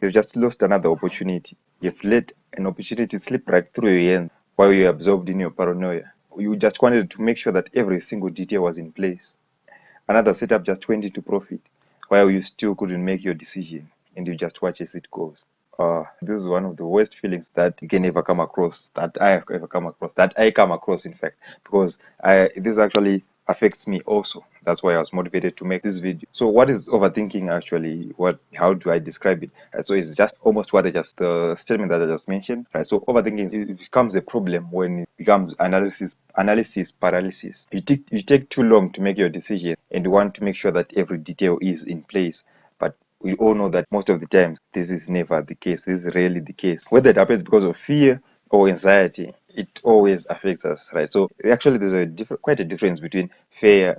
You've just lost another opportunity. You've let an opportunity slip right through your hands while you're absorbed in your paranoia. You just wanted to make sure that every single detail was in place. Another setup just went into profit while you still couldn't make your decision and you just watch as it goes. This is one of the worst feelings that you can ever come across, that I have ever come across, that I come across, in fact, because this actually affects me also. That's why I was motivated to make this video. So, what is overthinking actually? How do I describe it? So, it's just almost the statement that I just mentioned, right? So, overthinking it becomes a problem when it becomes analysis paralysis. You take too long to make your decision, and you want to make sure that every detail is in place, but we all know that most of the times this is never the case. This is rarely the case. Whether it happens because of fear or anxiety, it always affects us, right? So actually, there's quite a difference between fear,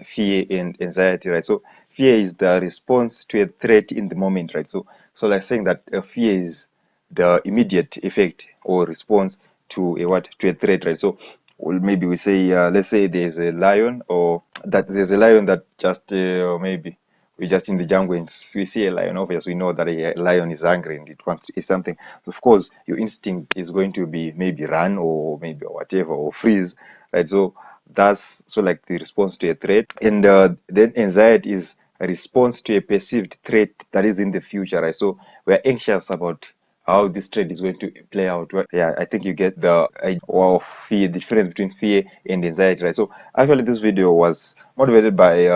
and anxiety, right? So fear is the response to a threat in the moment, right? So like saying that fear is the immediate effect or response to a threat, right? So well, maybe we say let's say there's a lion, or that there's a lion that just maybe we're just in the jungle and we see a lion. Obviously, we know that a lion is angry and it wants to eat something. Of course, your instinct is going to be maybe run or maybe whatever or freeze, right? So that's so like the response to a threat, and then anxiety is a response to a perceived threat that is in the future, right? So we're anxious about how this trade is going to play out. Yeah, I think you get the idea of fear, the difference between fear and anxiety, right? So actually, this video was motivated by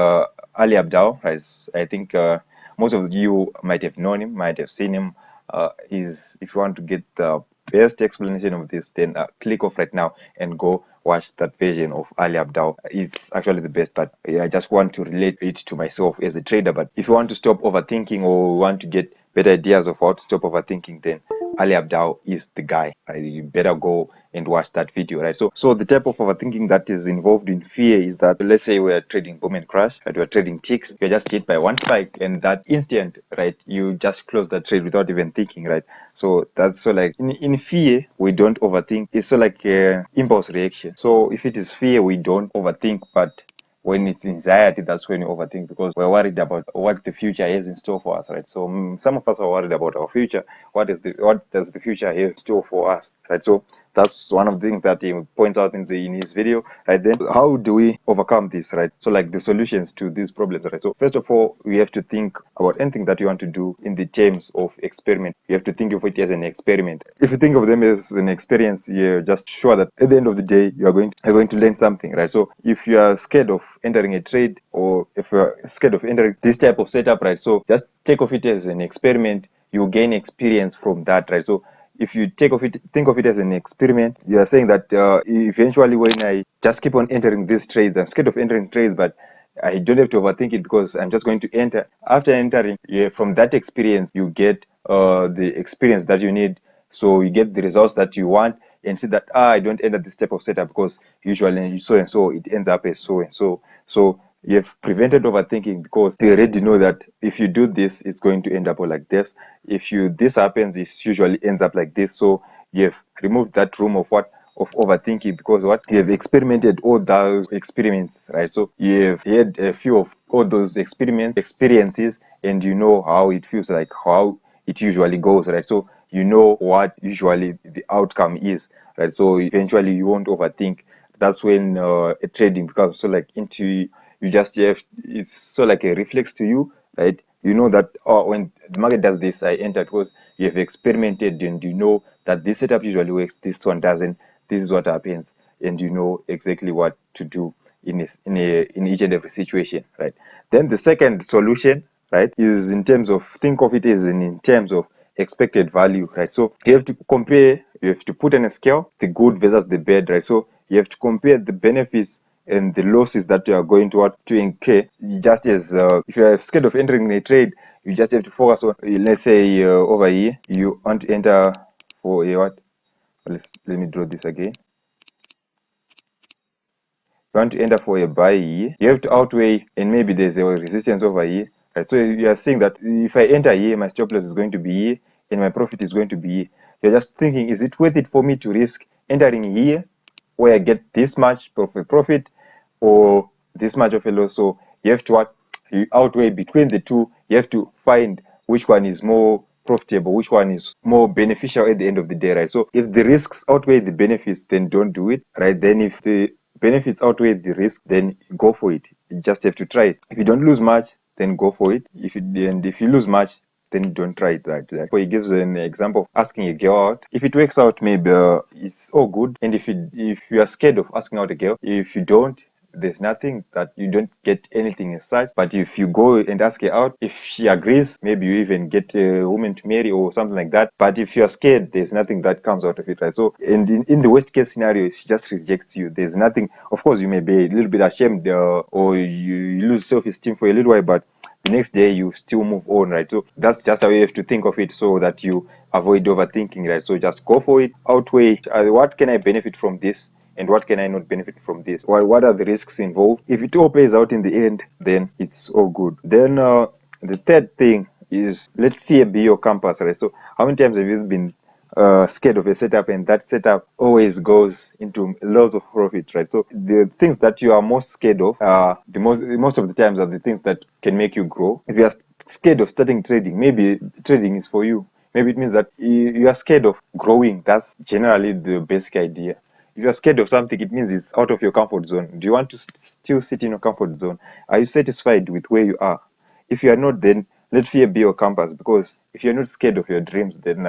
Ali Abdal, right? I think most of you might have known him, might have seen him. Is if you want to get the best explanation of this, then click off right now and go watch that version of Ali Abdal. It's actually the best part. I just want to relate it to myself as a trader. But if you want to stop overthinking or want to get better ideas of how to stop overthinking, then Ali Abdal is the guy. Right? You better go and watch that video, right? So the type of overthinking that is involved in fear is that, let's say we're trading boom and crash, right? We're trading ticks, you're just hit by one spike, and that instant, right, you just close the trade without even thinking, right? So that's so like in fear, we don't overthink. It's so like impulse reaction. So if it is fear, we don't overthink, but when it's anxiety, that's when you overthink, because we're worried about what the future has in store for us, right? So some of us are worried about our future. What does the future have in store for us, right? So that's one of the things that he points out in his video, right? Then how do we overcome this, right? So like the solutions to these problems, right? So first of all, we have to think about anything that you want to do in the terms of experiment. You have to think of it as an experiment. If you think of them as an experience, you're just sure that at the end of the day you're going to learn something, right? So if you are scared of entering a trade, or if you're scared of entering this type of setup, right? So just take of it as an experiment. You gain experience from that, right? So if you think of it as an experiment, you are saying that eventually, when I just keep on entering these trades, I'm scared of entering trades, but I don't have to overthink it because I'm just going to enter. After entering, yeah, from that experience, you get the experience that you need. So you get the results that you want, and see that I don't enter this type of setup because usually so and so it ends up as so and so. So you've prevented overthinking because you already know that if you do this, it's going to end up like this. If this happens, it usually ends up like this. So you've removed that room of overthinking, because you have experimented all those experiments, right? So you've had a few of all those experiences, and you know how it feels, like how it usually goes, right? So you know what usually the outcome is, right? So eventually you won't overthink. That's when trading becomes so like into you just have, it's so like a reflex to you, right? You know that, oh, when the market does this, I enter, because you have experimented and you know that this setup usually works, this one doesn't, this is what happens, and you know exactly what to do in each and every situation, right? Then the second solution, right, is in terms of, think of it as in terms of expected value, right? So you have to compare, you have to put on a scale the good versus the bad, right? So you have to compare the benefits and the losses that you are going to incur. Just as if you are scared of entering a trade, you just have to focus on, let's say over here you want to enter for a what, let me draw this again. You want to enter for a buy here, you have to outweigh, and maybe there's a resistance over here, right? So you are saying that if I enter here, my stop loss is going to be here and my profit is going to be here. You're just thinking, is it worth it for me to risk entering here where I get this much of a profit or this much of a loss? So you have to you outweigh between the two. You have to find which one is more profitable, which one is more beneficial at the end of the day, right? So if the risks outweigh the benefits, then don't do it, right? Then if the benefits outweigh the risk, then go for it. You just have to try it. If you don't lose much, then go for it. If you lose much, then don't try it, right? So he gives an example of asking a girl out. If it works out, maybe it's all good. And if you are scared of asking out a girl, if you don't, there's nothing that you don't get anything as such. But if you go and ask her out, if she agrees, maybe you even get a woman to marry or something like that. But if you're scared, there's nothing that comes out of it, right? So, and in the worst case scenario, she just rejects you. There's nothing. Of course, you may be a little bit ashamed, or you lose self-esteem for a little while, but the next day you still move on, right? So that's just how you have to think of it, so that you avoid overthinking, right? So just go for it, outweigh what can I benefit from this, and what can I not benefit from this? What are the risks involved? If it all pays out in the end, then it's all good. Then the third thing is, let fear be your compass, right? So how many times have you been scared of a setup, and that setup always goes into lots of profit, right? So the things that you are most scared of, the most of the times, are the things that can make you grow. If you are scared of starting trading, maybe trading is for you. Maybe it means that you are scared of growing. That's generally the basic idea. If you're scared of something, it means it's out of your comfort zone. Do you want to still sit in your comfort zone? Are you satisfied with where you are? If you are not, then let fear be your compass. Because if you're not scared of your dreams, then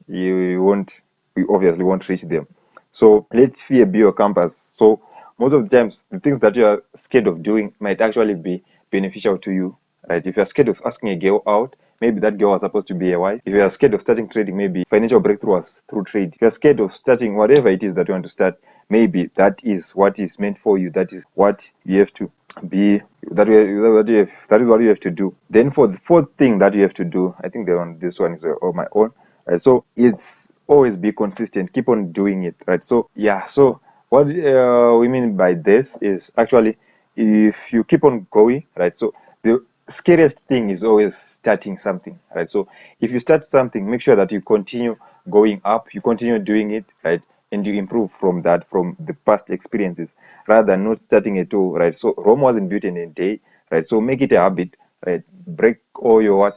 you obviously won't reach them. So let fear be your compass. So most of the times, the things that you are scared of doing might actually be beneficial to you, right? If you're scared of asking a girl out, maybe that girl was supposed to be a wife. If you are scared of starting trading, maybe financial breakthrough was through trade. If you're scared of starting whatever it is that you want to start, maybe that is what is meant for you. That is what you have to be. That is what you have to do. Then for the fourth thing that you have to do, I think this one is on my own. Right? So it's always be consistent. Keep on doing it. Right. So yeah. So what we mean by this is actually, if you keep on going, right? So the scariest thing is always starting something, right? So if you start something, make sure that you continue going up, you continue doing it, right? And you improve from that, from the past experiences, rather than not starting at all, right? So Rome wasn't built in a day, right? So make it a habit, right? Break all your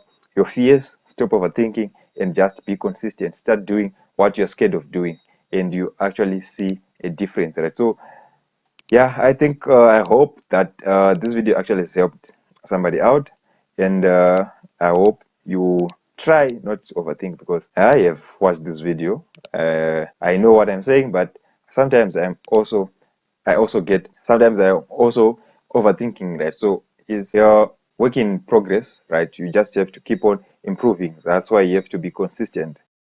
fears, stop overthinking, and just be consistent. Start doing what you're scared of doing, and you actually see a difference, right? So yeah, I think I hope that this video actually has helped somebody out, and I hope you try not to overthink, because I have watched this video. I know what I'm saying, but sometimes sometimes I'm also overthinking, right? So it's your work in progress, right? You just have to keep on improving. That's why you have to be consistent.